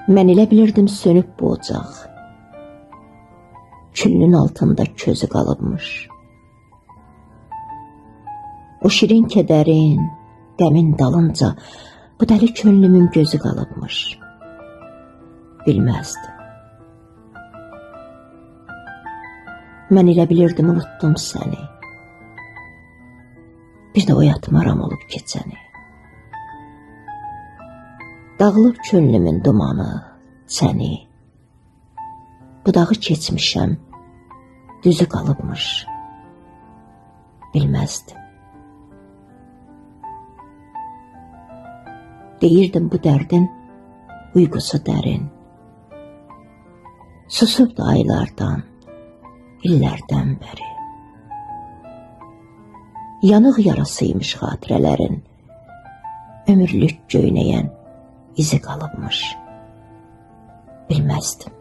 Mən elə bilirdim sönüb bu ocaq. Küllün altında közü qalıbmış. O şirin kədərin, qəmin dalınca bu dəli könlümün gözü qalıbmış. Bilməzdim. Mən elə bilirdim unutdum səni. Bir də oyatmaram olub keçəni. Dağılıb könlümün dumanı, səni. Budağı keçmişəm, düzü qalıbmış. Bilməzdim. Deyirdim bu dərdin uyğusu dərin. Susubdu aylardan, illərdən bəri. Yanıq yarasıymış xatirələrin, ömürlük göynəyən izi qalıbmış. Bilməzdim.